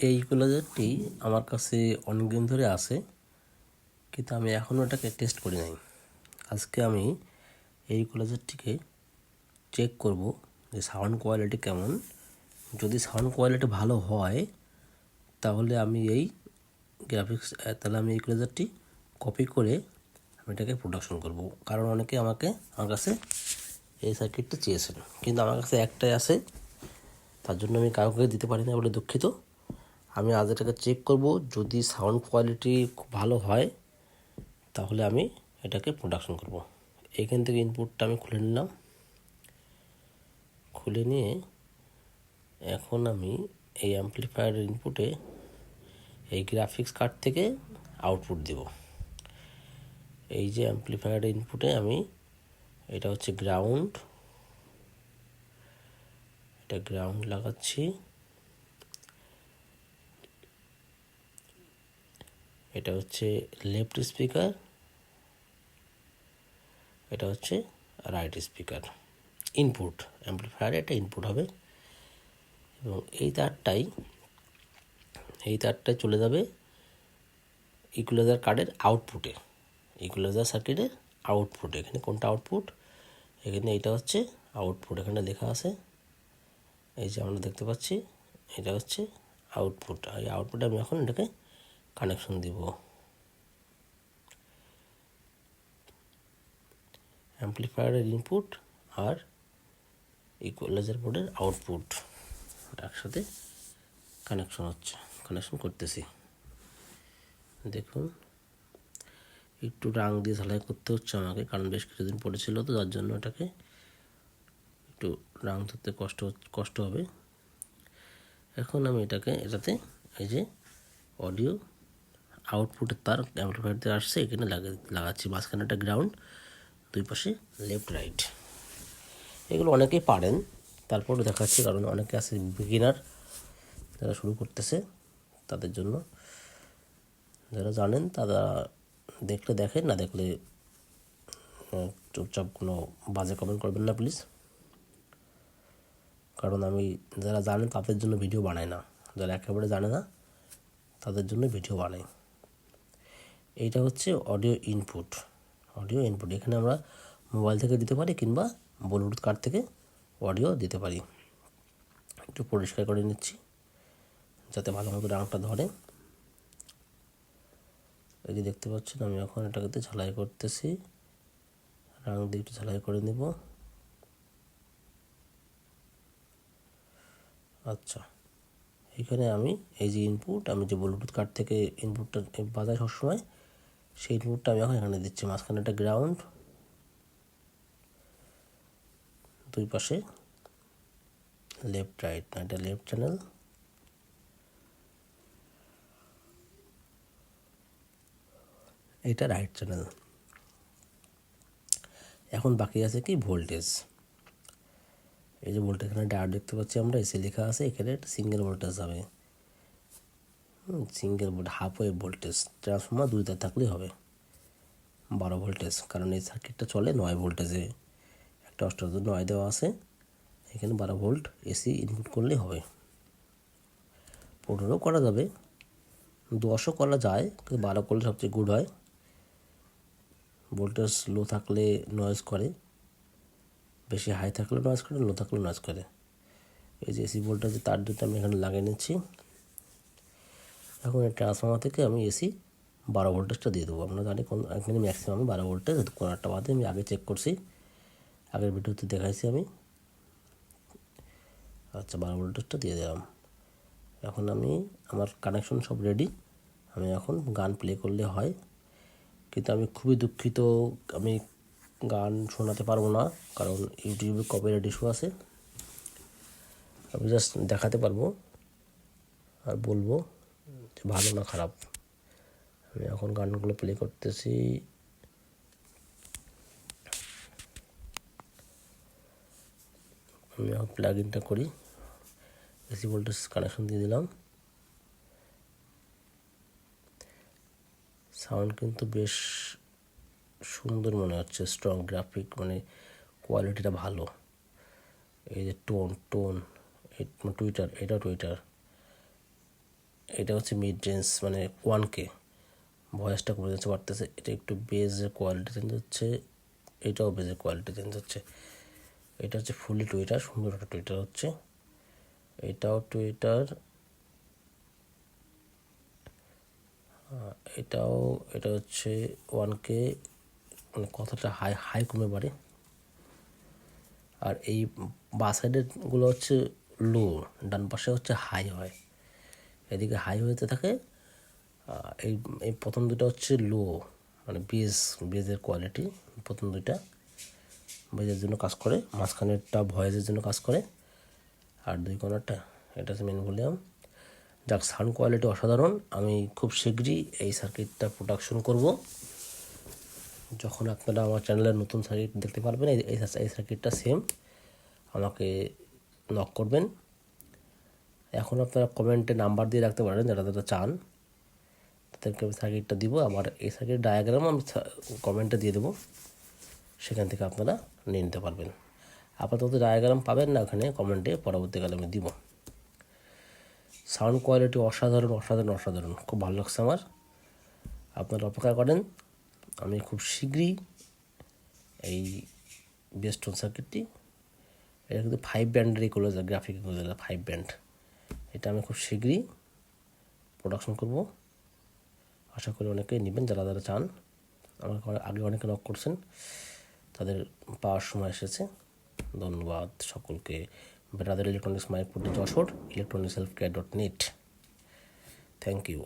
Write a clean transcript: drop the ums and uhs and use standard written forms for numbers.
এই ইকুয়ালাইজারটি আমার কাছে অনেক দিন ধরে আছে, কিন্তু আমি এখনও এটাকে টেস্ট করি নাই। আজকে আমি এই ইকুয়ালাইজারটিকে চেক করব যে সাউন্ড কোয়ালিটি কেমন। যদি সাউন্ড কোয়ালিটি ভালো হয় তাহলে আমি এই ইকুয়ালাইজারটি কপি করে আমি এটাকে প্রোডাকশন করব। কারণ অনেকে আমার কাছে এই সার্কিটটা চেয়েছেন, কিন্তু আমার কাছে একটাই আছে, তার জন্য আমি কাউকে দিতে পারি না বলে দুঃখিত। আমি আজ এটাকে চেক করব, যদি সাউন্ড কোয়ালিটি খুব ভালো হয় তাহলে আমি এটাকে প্রোডাকশন করব। এইখান থেকে ইনপুটটা আমি খুলে নিলাম। খুলে নিয়ে এখন আমি এই অ্যাম্পলিফায়ারের ইনপুটে এই গ্রাফিক্স কার্ড থেকে আউটপুট দেব। এই যে অ্যাম্পলিফায়ারের ইনপুটে আমি, এটা হচ্ছে গ্রাউন্ড, এটা গ্রাউন্ড লাগাচ্ছি। এটা হচ্ছে লেফট স্পিকার, এটা হচ্ছে রাইট স্পিকার। ইনপুট অ্যাম্পলিফায়ারে এটা ইনপুট হবে, এবং এই তারটাই চলে যাবে ইকুয়ালাইজার কার্ডের আউটপুটে, ইকুয়ালাইজার সার্কিটের আউটপুটে। এখানে কোনটা আউটপুট? এখানে এটা হচ্ছে আউটপুট, এখানে লেখা আছে, এই যে আমরা দেখতে পাচ্ছি, এটা হচ্ছে আউটপুট। এই আউটপুটে আমি এখন এটাকে কানেকশন দিব। অ্যাম্পলিফায়ারের ইনপুট আর ইকুয়ালাইজার বোর্ডের আউটপুট একসাথে কানেকশন করতেছি। দেখুন, একটু রাং দিয়ে ঝালাই করতে হচ্ছে আমাকে, কারণ বেশ কিছুদিন পড়েছিল তো, যার জন্য এটাকে একটু রাং ধরতে কষ্ট হবে। এখন আমি এটাতে এই যে অডিও আউটপুটের তার অ্যাম্পলিফায়ার দিয়ে আসছে, এখানে লাগাচ্ছি। মাঝখানে একটা গ্রাউন্ড, দুই পাশে লেফট রাইট। এগুলো অনেকেই পারেন, তারপরও দেখাচ্ছি, কারণ অনেকে আছে বিগিনার যারা শুরু করতেছে, তাদের জন্য। যারা জানেন তারা দেখলে দেখেন, না দেখলে চুপচাপ কোনো বাজে কমেন্ট করবেন না প্লিজ। কারণ আমি যারা জানেন তাদের জন্য ভিডিও বানাই না, যারা একেবারে জানে না তাদের জন্য ভিডিও বানাই। এইটা হচ্ছে অডিও ইনপুট। এখানে আমরা মোবাইল থেকে দিতে পারি, কিংবা ব্লুটুথ কার্ড থেকে অডিও দিতে পারি। একটু পরিষ্কার করে নিচ্ছি যাতে ভালো মতো রাংটা ধরে। এই যে দেখতে পাচ্ছেন, আমি এখন এটাকে ঝালাই করতেছি, রাং দিয়ে একটু ঝালাই করে নেব। আচ্ছা, এখানে আমি এই যে ইনপুট, আমি যে ব্লুটুথ কার্ড থেকে ইনপুটটা বাজাই সবসময়, সেই ইনপুটটা আমি এখন এখানে দিচ্ছি। মাঝখানে একটা গ্রাউন্ড, দুই পাশে লেফট রাইট, না এটা লেফট চ্যানেল, এটা রাইট চ্যানেল। এখন বাকি আছে কি ভোল্টেজ। এই যে ভোল্টেজ, এখানে ডায়োড দেখতে পাচ্ছি আমরা, এসি লেখা আছে, এখানে সিঙ্গেল ভোল্টেজ হবে, single half wave voltage. Transformer দুইটা থাকলেই হবে 12 ভোল্টেজ, কারণ এই সার্কিটটা চলে 9 ভোল্টেজে। একটা অষ্টাদশ 9 দেওয়া আছে, এখানে 12 ভোল্ট এসি ইনপুট করলেই হবে। 15 করা যাবে, 10ও করা যায়, কিন্তু 12 করলে সবচেয়ে গুড হয়। ভোল্টেজ লো থাকলে নয়েজ করে, বেশি হাই থাকলে নয়েজ করে, লো থাকলে নয়েজ করে। এই যে এসি ভোল্টেজে তার দুটো আমি এখানে লাগিয়ে নিচ্ছি। এখন এই ট্রান্সফর্মার থেকে আমি এসি 12 ভোল্টেজটা দিয়ে দেবো। আমরা জানি এখানে ম্যাক্সিমাম 12 ভোল্টেজ, কোনটা বাদে আমি আগে চেক করছি, আগের ভিডিওতে দেখাইছি আমি। আচ্ছা, 12 ভোল্টেজটা দিয়ে দিলাম। এখন আমার কানেকশন সব রেডি। আমি এখন গান প্লে করলে হয়, কিন্তু আমি খুবই দুঃখিত, আমি গান শোনাতে পারবো না, কারণ ইউটিউবে কপিরাইট ইস্যু আছে। আমি জাস্ট দেখাতে পারবো আর বলবো যে ভালো না খারাপ। আমি এখন গানগুলো প্লে করতেছি। আমি এখন প্লাগ ইনটা করি, এসি ভোল্টেজ কানেকশন দিয়ে দিলাম। সাউন্ড কিন্তু বেশ সুন্দর মনে হচ্ছে, স্ট্রং গ্রাফিক, মানে কোয়ালিটিটা ভালো। এই যে টোন, এটা টুইটার, এটা হচ্ছে মিড রেঞ্জ মানে 1K, ভয়েসটা কমে যাচ্ছে বাড়তেছে। এটা একটু বেজের কোয়ালিটি চেঞ্জ হচ্ছে, এটাও বেজের কোয়ালিটি চেঞ্জ হচ্ছে। এটা হচ্ছে ফুলি টুইটার, সুন্দর একটা টুইটার হচ্ছে, এটাও টুইটার, এটা হচ্ছে 1K, মানে কথাটা হাই হাই কমে বাড়ে। আর এই বাঁ সাইডেরগুলো হচ্ছে লো, ডান পাশে হচ্ছে হাই হয়, এদিকে হাই হতে থাকে। এই এই প্রথম দুটো হচ্ছে লো, মানে বেজের কোয়ালিটি, প্রথম দুইটা বেজের জন্য কাজ করে, মাঝখানেরটা ভয়েসের জন্য কাজ করে, আর দুই কর্নারটা এটা হচ্ছে মেন ভলিউম। যাক, সাউন্ড কোয়ালিটি অসাধারণ। আমি খুব শীঘ্রই এই সার্কিটটা প্রোডাকশন করব। যখন আপনারা আমার চ্যানেলের নতুন সার্কিট দেখতে পারবেন, এই সার্কিটটা সেম, আমাকে নক করবেন। এখন আপনারা কমেন্টে নাম্বার দিয়ে রাখতে পারেন, যারা যারা চান তাদেরকে আমি সার্কিটটা দিব। আবার এই সার্কিট ডায়াগ্রাম আমি কমেন্টে দিয়ে দেবো, সেখান থেকে আপনারা নিয়ে নিতে পারবেন। আপাতত ডায়াগ্রাম পাবেন না ওখানে কমেন্টে, পরবর্তীকালে আমি দিব। সাউন্ড কোয়ালিটি অসাধারণ অসাধারণ অসাধারণ, খুব ভালো লাগছে আমার। আপনারা অপেক্ষা করেন, আমি খুব শীঘ্রই এই বেস্টন সার্কিটটি, এটা কিন্তু 5 ব্যান্ডের ইকুয়ালাইজার, গ্রাফিক ইকুয়ালাইজার 5 ব্যান্ড, এটা আমি খুব শীঘ্রই প্রোডাকশন করব। আশা করি অনেকেই নেবেন, যারা যারা চান। আমাকে আগে অনেকে নক করছেন, তাদের পাওয়ার সময় এসেছে। ধন্যবাদ সকলকে। Brother electronics, Maipur Jessore, electronicshealthcare.net। Thank you.